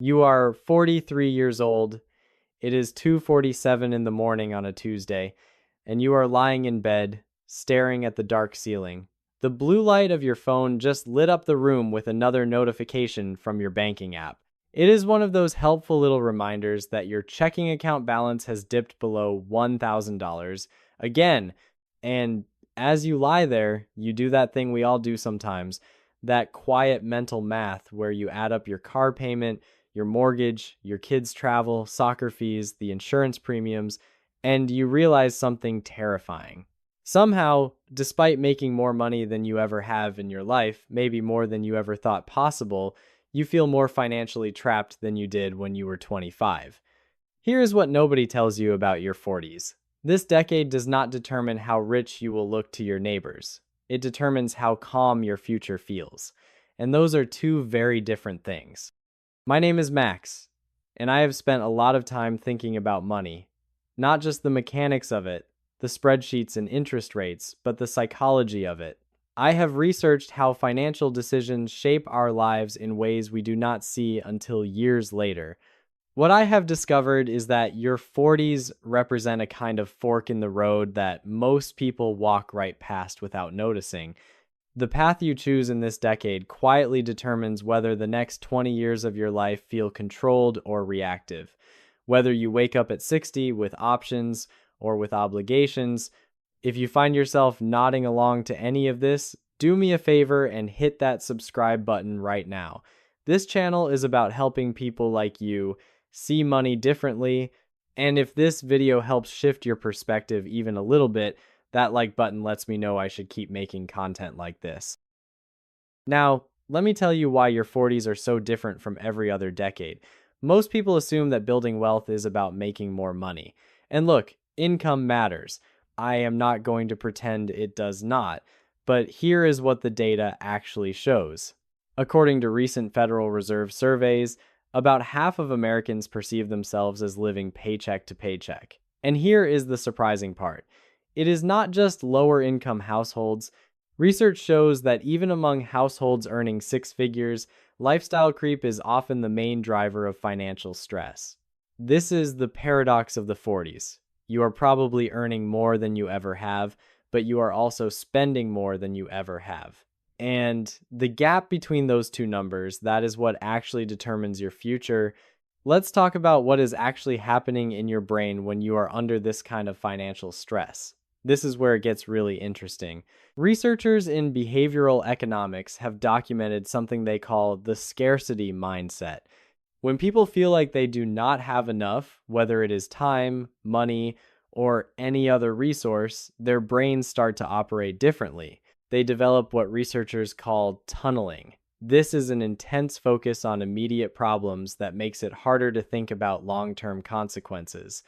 You are 43 years old. It is 2:47 in the morning on a Tuesday, and you are lying in bed, staring at the dark ceiling. The blue light of your phone just lit up the room with another notification from your banking app. It is one of those helpful little reminders that your checking account balance has dipped below $1,000 again. And as you lie there, you do that thing we all do sometimes, that quiet mental math where you add up your car payment, your mortgage, your kids' travel, soccer fees, the insurance premiums, and you realize something terrifying. Somehow, despite making more money than you ever have in your life, maybe more than you ever thought possible, you feel more financially trapped than you did when you were 25. Here is what nobody tells you about your 40s. This decade does not determine how rich you will look to your neighbors. It determines how calm your future feels. And those are two very different things. My name is Max, and I have spent a lot of time thinking about money. Not just the mechanics of it, the spreadsheets and interest rates, but the psychology of it. I have researched how financial decisions shape our lives in ways we do not see until years later. What I have discovered is that your 40s represent a kind of fork in the road that most people walk right past without noticing. The path you choose in this decade quietly determines whether the next 20 years of your life feel controlled or reactive. Whether you wake up at 60 with options or with obligations, if you find yourself nodding along to any of this, do me a favor and hit that subscribe button right now. This channel is about helping people like you see money differently, and if this video helps shift your perspective even a little bit, that like button lets me know I should keep making content like this. Now, let me tell you why your 40s are so different from every other decade. Most people assume that building wealth is about making more money. And look, income matters. I am not going to pretend it does not, but here is what the data actually shows. According to recent Federal Reserve surveys, about half of Americans perceive themselves as living paycheck to paycheck. And here is the surprising part. It is not just lower income households. Research shows that even among households earning six figures, lifestyle creep is often the main driver of financial stress. This is the paradox of the 40s. You are probably earning more than you ever have, but you are also spending more than you ever have. And the gap between those two numbers, that is what actually determines your future. Let's talk about what is actually happening in your brain when you are under this kind of financial stress. This is where it gets really interesting. Researchers in behavioral economics have documented something they call the scarcity mindset. When people feel like they do not have enough, whether it is time, money, or any other resource, their brains start to operate differently. They develop what researchers call tunneling. This is an intense focus on immediate problems that makes it harder to think about long-term consequences.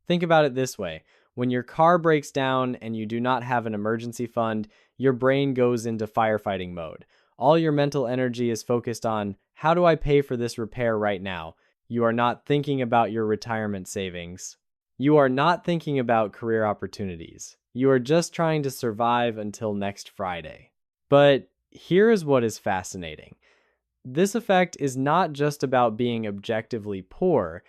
Think about it this way. When your car breaks down and you do not have an emergency fund, your brain goes into firefighting mode. All your mental energy is focused on, how do I pay for this repair right now? You are not thinking about your retirement savings. You are not thinking about career opportunities. You are just trying to survive until next Friday. But here is what is fascinating. This effect is not just about being objectively poor.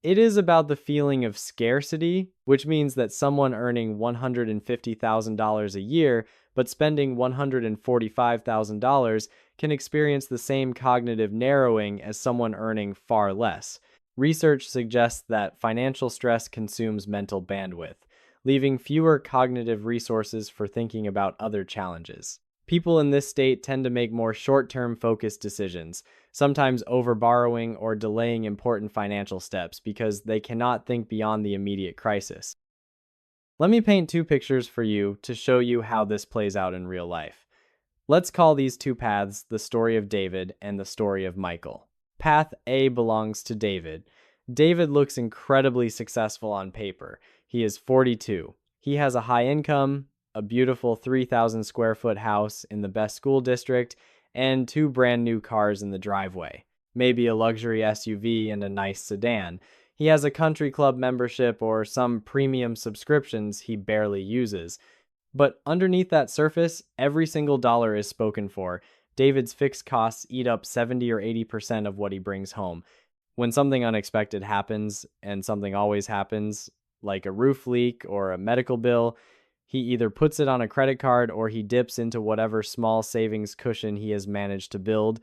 It is about the feeling of scarcity, which means that someone earning $150,000 a year but spending $145,000 can experience the same cognitive narrowing as someone earning far less. Research suggests that financial stress consumes mental bandwidth, leaving fewer cognitive resources for thinking about other challenges. People in this state tend to make more short-term focused decisions, sometimes overborrowing or delaying important financial steps because they cannot think beyond the immediate crisis. Let me paint two pictures for you to show you how this plays out in real life. Let's call these two paths the story of David and the story of Michael. Path A belongs to David. David looks incredibly successful on paper. He is 42. He has a high income, a beautiful 3,000 square foot house in the best school district, and two brand new cars in the driveway. Maybe a luxury SUV and a nice sedan. He has a country club membership or some premium subscriptions he barely uses. But underneath that surface, every single dollar is spoken for. David's fixed costs eat up 70 or 80% of what he brings home. When something unexpected happens, and something always happens, like a roof leak or a medical bill, he either puts it on a credit card or he dips into whatever small savings cushion he has managed to build.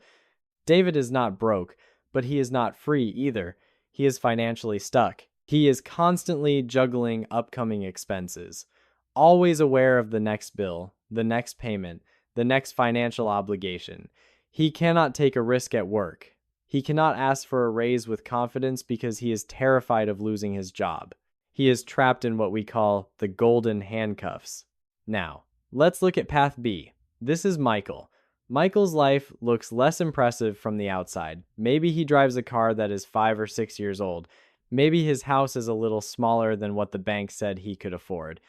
David is not broke, but he is not free either. He is financially stuck. He is constantly juggling upcoming expenses, always aware of the next bill, the next payment, the next financial obligation. He cannot take a risk at work. He cannot ask for a raise with confidence because he is terrified of losing his job. He is trapped in what we call the golden handcuffs. Now, let's look at path B. This is Michael. Michael's life looks less impressive from the outside. Maybe he drives a car that is 5 or 6 years old. Maybe his house is a little smaller than what the bank said he could afford.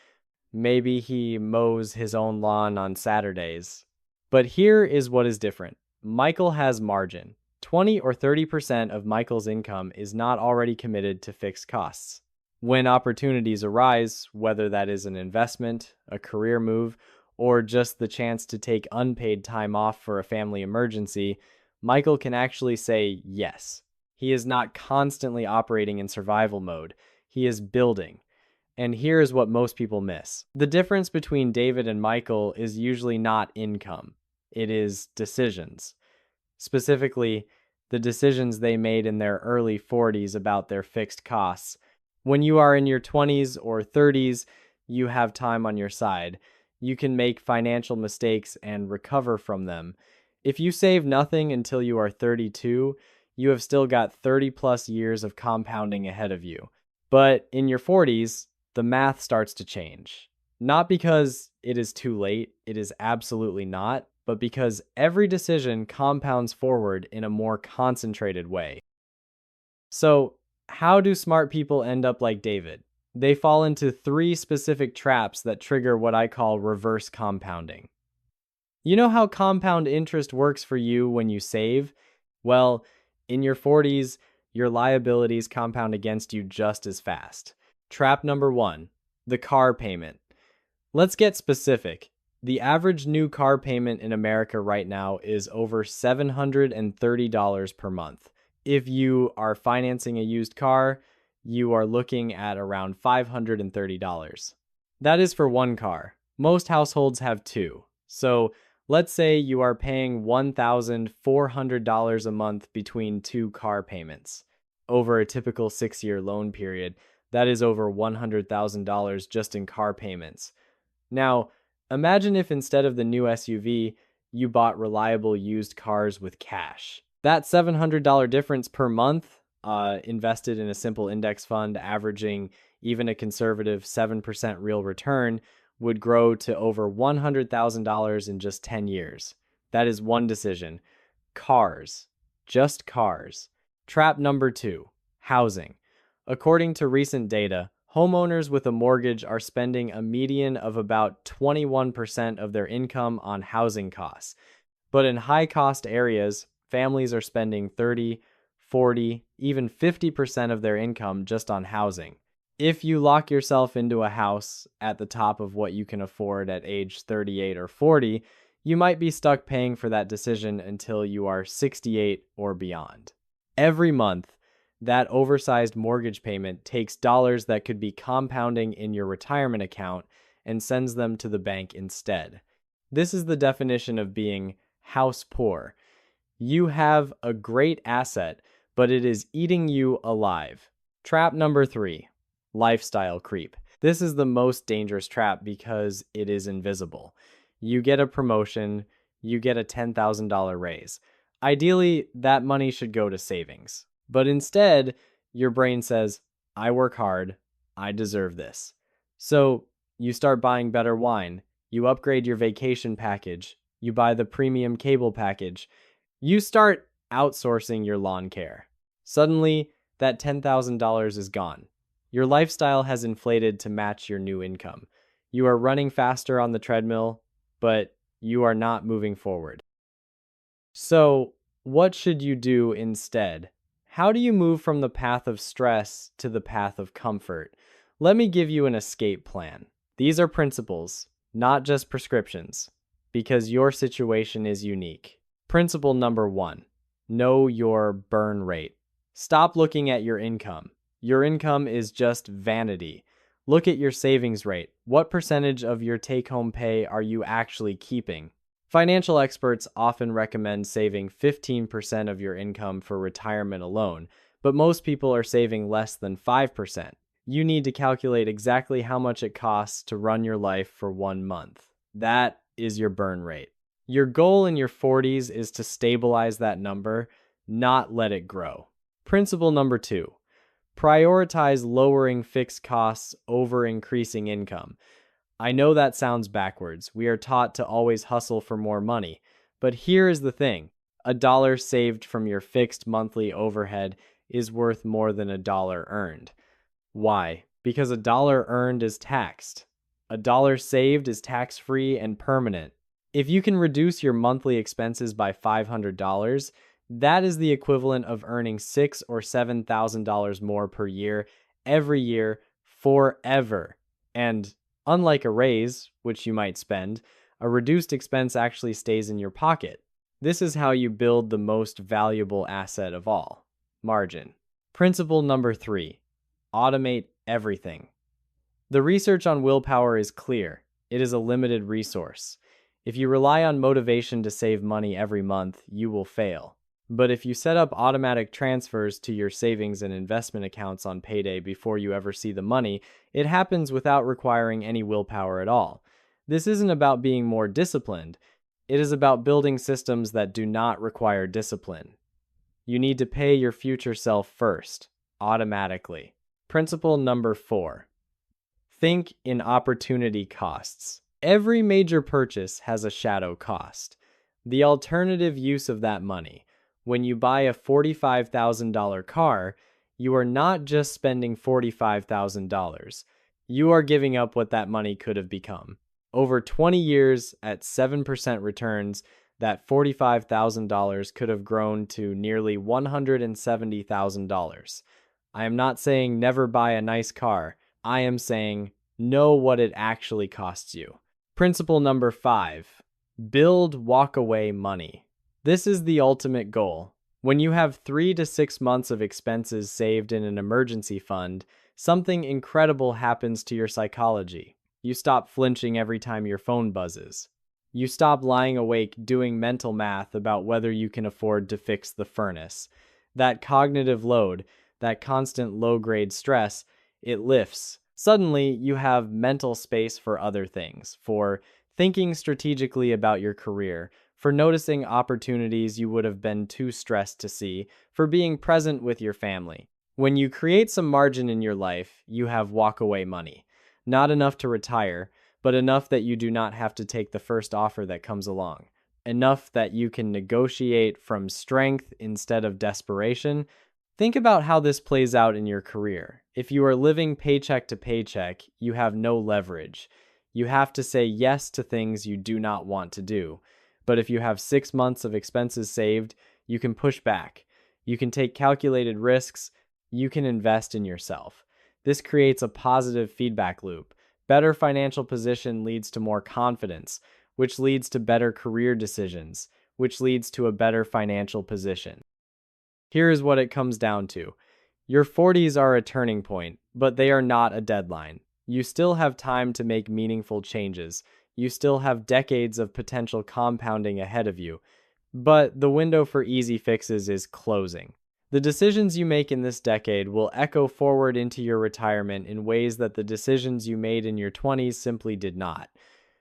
Maybe he mows his own lawn on Saturdays. But here is what is different. Michael has margin. 20 or 30% of Michael's income is not already committed to fixed costs. When opportunities arise, whether that is an investment, a career move, or just the chance to take unpaid time off for a family emergency, Michael can actually say yes. He is not constantly operating in survival mode. He is building. And here is what most people miss. The difference between David and Michael is usually not income. It is decisions. Specifically, the decisions they made in their early 40s about their fixed costs. When you are in your 20s or 30s, you have time on your side. You can make financial mistakes and recover from them. If you save nothing until you are 32, you have still got 30 plus years of compounding ahead of you. But in your 40s, the math starts to change. Not because it is too late, it is absolutely not, but because every decision compounds forward in a more concentrated way. So, how do smart people end up like David? They fall into 3 specific traps that trigger what I call reverse compounding. You know how compound interest works for you when you save? Well, in your 40s, your liabilities compound against you just as fast. Trap number 1, the car payment. Let's get specific. The average new car payment in America right now is over $730 per month. If you are financing a used car, you are looking at around $530. That is for one car. Most households have 2. So let's say you are paying $1,400 a month between 2 car payments. Over a typical 6-year loan period, that is over $100,000 just in car payments. Now, imagine if instead of the new SUV, you bought reliable used cars with cash. That $700 difference per month, invested in a simple index fund averaging even a conservative 7% real return, would grow to over $100,000 in just 10 years. That is one decision. Cars. Just cars. Trap number 2, housing. According to recent data, homeowners with a mortgage are spending a median of about 21% of their income on housing costs. But in high-cost areas, families are spending 30, 40, even 50% of their income just on housing. If you lock yourself into a house at the top of what you can afford at age 38 or 40, you might be stuck paying for that decision until you are 68 or beyond. Every month, that oversized mortgage payment takes dollars that could be compounding in your retirement account and sends them to the bank instead. This is the definition of being house poor. You have a great asset, but it is eating you alive. Trap number 3, lifestyle creep. This is the most dangerous trap because it is invisible. You get a promotion, you get a $10,000 raise. Ideally, that money should go to savings. But instead, your brain says, I work hard, I deserve this. So you start buying better wine, you upgrade your vacation package, you buy the premium cable package, you start outsourcing your lawn care. Suddenly, that $10,000 is gone. Your lifestyle has inflated to match your new income. You are running faster on the treadmill, but you are not moving forward. So, what should you do instead? How do you move from the path of stress to the path of comfort? Let me give you an escape plan. These are principles, not just prescriptions, because your situation is unique. Principle number 1, know your burn rate. Stop looking at your income. Your income is just vanity. Look at your savings rate. What percentage of your take-home pay are you actually keeping? Financial experts often recommend saving 15% of your income for retirement alone, but most people are saving less than 5%. You need to calculate exactly how much it costs to run your life for 1 month. That is your burn rate. Your goal in your 40s is to stabilize that number, not let it grow. Principle number 2, prioritize lowering fixed costs over increasing income. I know that sounds backwards. We are taught to always hustle for more money. But here is the thing. A dollar saved from your fixed monthly overhead is worth more than a dollar earned. Why? Because a dollar earned is taxed. A dollar saved is tax-free and permanent. If you can reduce your monthly expenses by $500, that is the equivalent of earning $6,000 or $7,000 more per year, every year, forever. And unlike a raise, which you might spend, a reduced expense actually stays in your pocket. This is how you build the most valuable asset of all, margin. Principle number 3, automate everything. The research on willpower is clear. It is a limited resource. If you rely on motivation to save money every month, you will fail. But if you set up automatic transfers to your savings and investment accounts on payday before you ever see the money, it happens without requiring any willpower at all. This isn't about being more disciplined. It is about building systems that do not require discipline. You need to pay your future self first, automatically. Principle number 4, think in opportunity costs. Every major purchase has a shadow cost. The alternative use of that money. When you buy a $45,000 car, you are not just spending $45,000. You are giving up what that money could have become. Over 20 years at 7% returns, that $45,000 could have grown to nearly $170,000. I am not saying never buy a nice car. I am saying know what it actually costs you. Principle number 5, build walkaway money. This is the ultimate goal. When you have 3 to 6 months of expenses saved in an emergency fund, something incredible happens to your psychology. You stop flinching every time your phone buzzes. You stop lying awake doing mental math about whether you can afford to fix the furnace. That cognitive load, that constant low-grade stress, it lifts. Suddenly, you have mental space for other things, for thinking strategically about your career, for noticing opportunities you would have been too stressed to see, for being present with your family. When you create some margin in your life, you have walkaway money. Not enough to retire, but enough that you do not have to take the first offer that comes along. Enough that you can negotiate from strength instead of desperation. Think about how this plays out in your career. If you are living paycheck to paycheck, you have no leverage. You have to say yes to things you do not want to do. But if you have 6 months of expenses saved, you can push back. You can take calculated risks. You can invest in yourself. This creates a positive feedback loop. Better financial position leads to more confidence, which leads to better career decisions, which leads to a better financial position. Here is what it comes down to. Your 40s are a turning point, but they are not a deadline. You still have time to make meaningful changes. You still have decades of potential compounding ahead of you. But the window for easy fixes is closing. The decisions you make in this decade will echo forward into your retirement in ways that the decisions you made in your 20s simply did not.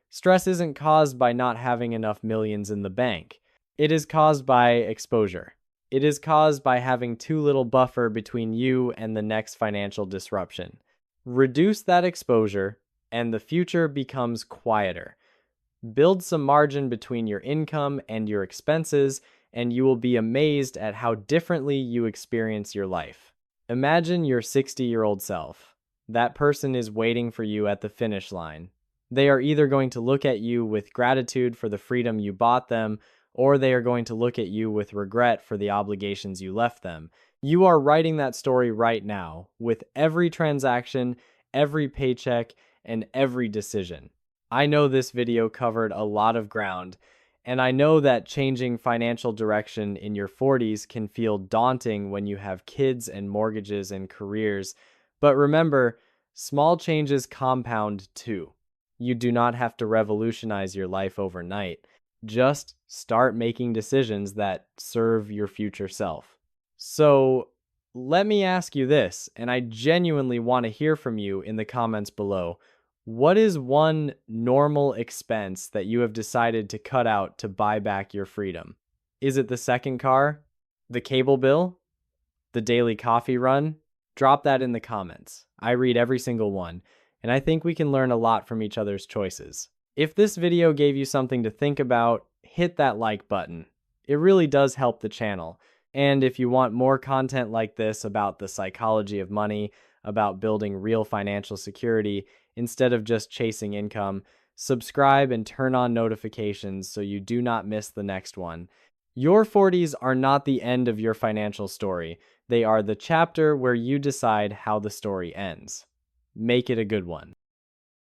Stress isn't caused by not having enough millions in the bank. It is caused by exposure. It is caused by having too little buffer between you and the next financial disruption. Reduce that exposure, and the future becomes quieter. Build some margin between your income and your expenses, and you will be amazed at how differently you experience your life. Imagine your 60-year-old self. That person is waiting for you at the finish line. They are either going to look at you with gratitude for the freedom you bought them, or they are going to look at you with regret for the obligations you left them. You are writing that story right now, with every transaction, every paycheck, and every decision. I know this video covered a lot of ground, And I know that changing financial direction in your 40s can feel daunting when you have kids and mortgages and careers. But remember, small changes compound too. You do not have to revolutionize your life overnight. Just start making decisions that serve your future self. So, let me ask you this, and I genuinely want to hear from you in the comments below. What is one normal expense that you have decided to cut out to buy back your freedom? Is it the second car? The cable bill? The daily coffee run? Drop that in the comments. I read every single one, and I think we can learn a lot from each other's choices. If this video gave you something to think about, hit that like button. It really does help the channel. And if you want more content like this about the psychology of money, about building real financial security, instead of just chasing income, subscribe and turn on notifications so you do not miss the next one. Your 40s are not the end of your financial story. They are the chapter where you decide how the story ends. Make it a good one.